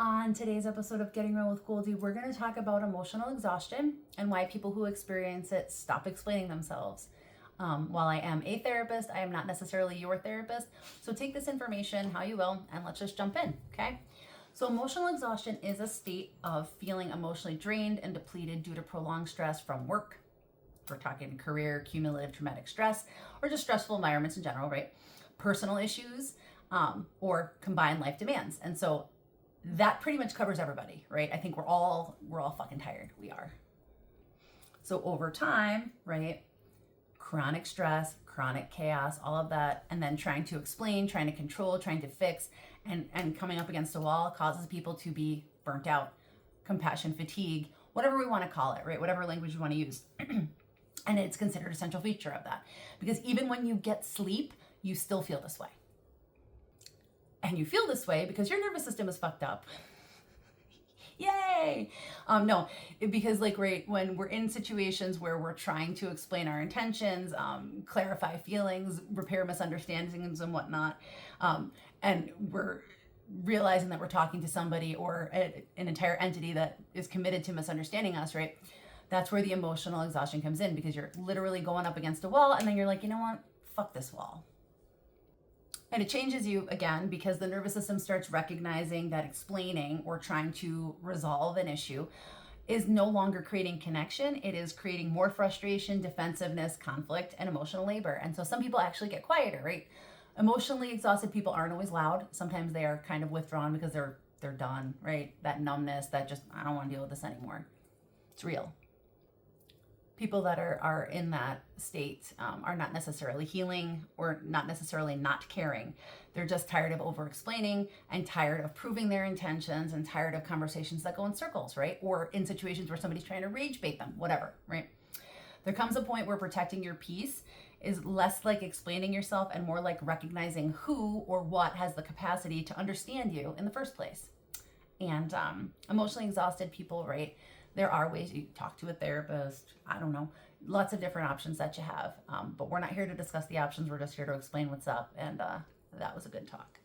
On today's episode of Getting Real with Goldie, we're going to talk about emotional exhaustion and why people who experience it stop explaining themselves. While I am a therapist, I am not necessarily your therapist. So take this information how you will, and let's just jump in, okay? So emotional exhaustion is a state of feeling emotionally drained and depleted due to prolonged stress from work. We're talking career, cumulative traumatic stress, or just stressful environments in general, right? Personal issues, or combined life demands. And so that pretty much covers everybody, right? I think we're all fucking tired. We are. So over time, right? Chronic stress, chronic chaos, all of that, and then trying to explain, trying to control, trying to fix, and coming up against a wall causes people to be burnt out, compassion fatigue, whatever we want to call it, right? Whatever language you want to use. And it's considered an essential feature of that. Because even when you get sleep, you still feel this way. And you feel this way because your nervous system is fucked up. Yay! No, because right when we're in situations where we're trying to explain our intentions, clarify feelings, repair misunderstandings and whatnot, and we're realizing that we're talking to somebody or an entire entity that is committed to misunderstanding us, right? That's where the emotional exhaustion comes in, because you're literally going up against a wall and then you're like, you know what? Fuck this wall. And it changes you again because the nervous system starts recognizing that explaining or trying to resolve an issue is no longer creating connection. It is creating more frustration, defensiveness, conflict, and emotional labor. And so some people actually get quieter, right? Emotionally exhausted people aren't always loud. Sometimes they are kind of withdrawn because they're done, right? That numbness, that just, I don't want to deal with this anymore. It's real. People that are in that state are not necessarily healing or not necessarily not caring. They're just tired of over-explaining and tired of proving their intentions and tired of conversations that go in circles, right? Or in situations where somebody's trying to rage bait them, whatever, right? There comes a point where protecting your peace is less like explaining yourself and more like recognizing who or what has the capacity to understand you in the first place. And emotionally exhausted people, right? There are ways you talk to a therapist. I don't know, lots of different options that you have. But we're not here to discuss the options. We're just here to explain what's up. And that was a good talk.